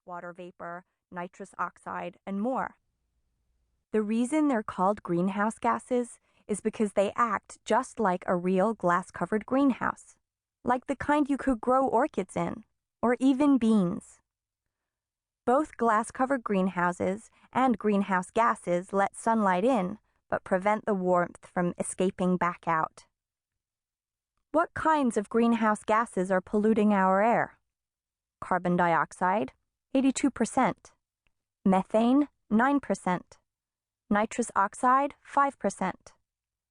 water vapor, nitrous oxide, and more. The reason they're called greenhouse gases is because they act just like a real glass-covered greenhouse, like the kind you could grow orchids in, or even beans. Both glass-covered greenhouses and greenhouse gases let sunlight in, but prevent the warmth from escaping back out. What kinds of greenhouse gases are polluting our air? Carbon dioxide, 82%. Methane, 9%. Nitrous oxide, 5%.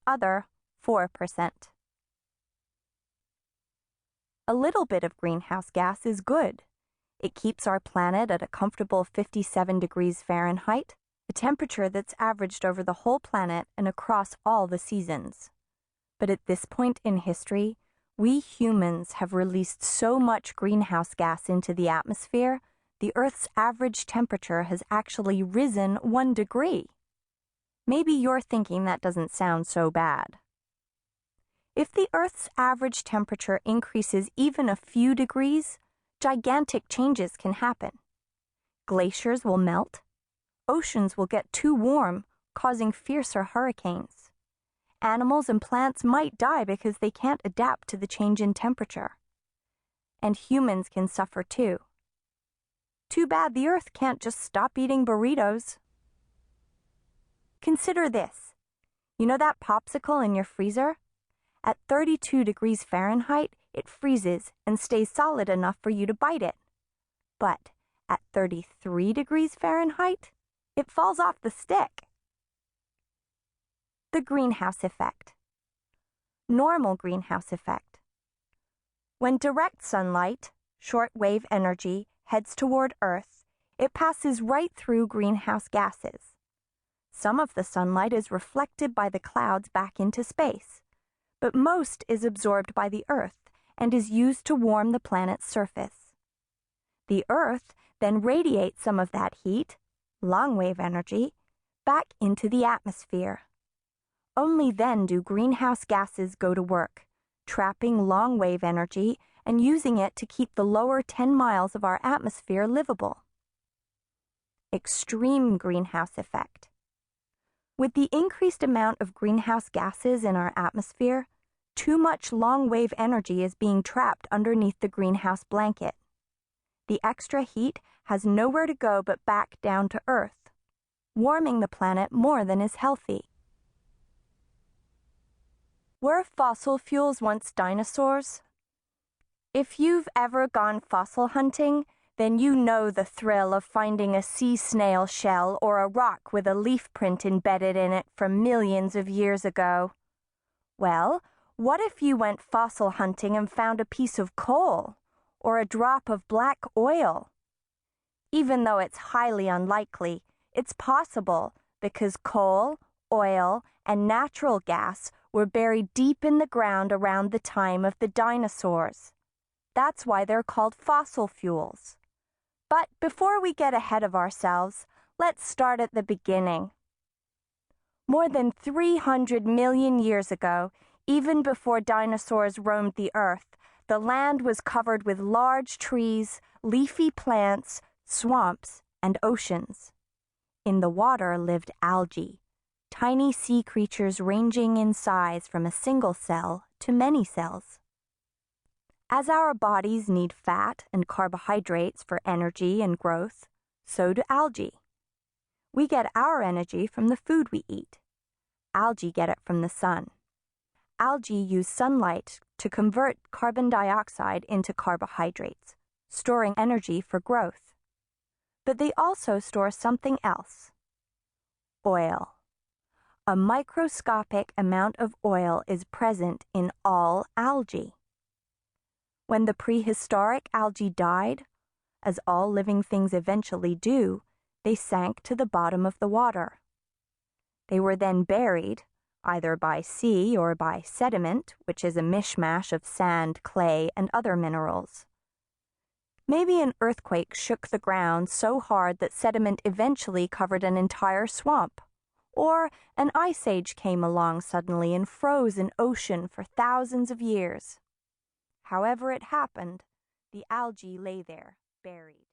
Other, 4%. A little bit of greenhouse gas is good. It keeps our planet at a comfortable 57 degrees Fahrenheit, a temperature that's averaged over the whole planet and across all the seasons. But at this point in history, we humans have released so much greenhouse gas into the atmosphere, the Earth's average temperature has actually risen 1 degree. Maybe you're thinking that doesn't sound so bad. If the Earth's average temperature increases even a few degrees, gigantic changes can happen. Glaciers will melt. Oceans will get too warm, causing fiercer hurricanes. Animals and plants might die because they can't adapt to the change in temperature. And humans can suffer too. Too bad the Earth can't just stop eating burritos. Consider this. You know that popsicle in your freezer? At 32 degrees Fahrenheit, it freezes and stays solid enough for you to bite it. But at 33 degrees Fahrenheit, it falls off the stick. The greenhouse effect. Normal greenhouse effect. When direct sunlight, short-wave energy, heads toward Earth, it passes right through greenhouse gases. Some of the sunlight is reflected by the clouds back into space, but most is absorbed by the Earth and is used to warm the planet's surface. The Earth then radiates some of that heat, long-wave energy, back into the atmosphere. Only then do greenhouse gases go to work, trapping long-wave energy and using it to keep the lower 10 miles of our atmosphere livable. Extreme greenhouse effect. With the increased amount of greenhouse gases in our atmosphere, too much long-wave energy is being trapped underneath the greenhouse blanket. The extra heat has nowhere to go but back down to Earth, warming the planet more than is healthy. Were fossil fuels once dinosaurs? If you've ever gone fossil hunting, then you know the thrill of finding a sea snail shell or a rock with a leaf print embedded in it from millions of years ago. Well, what if you went fossil hunting and found a piece of coal or a drop of black oil? Even though it's highly unlikely, it's possible because coal, oil, and natural gas were buried deep in the ground around the time of the dinosaurs. That's why they're called fossil fuels. But before we get ahead of ourselves, let's start at the beginning. More than 300 million years ago, even before dinosaurs roamed the Earth, the land was covered with large trees, leafy plants, swamps, and oceans. In the water lived algae, tiny sea creatures ranging in size from a single cell to many cells. As our bodies need fat and carbohydrates for energy and growth, so do algae. We get our energy from the food we eat. Algae get it from the sun. Algae use sunlight to convert carbon dioxide into carbohydrates, storing energy for growth. But they also store something else: oil. A microscopic amount of oil is present in all algae. When the prehistoric algae died, as all living things eventually do, they sank to the bottom of the water. They were then buried, either by sea or by sediment, which is a mishmash of sand, clay, and other minerals. Maybe an earthquake shook the ground so hard that sediment eventually covered an entire swamp. Or an ice age came along suddenly and froze an ocean for thousands of years. However it happened, the algae lay there, buried.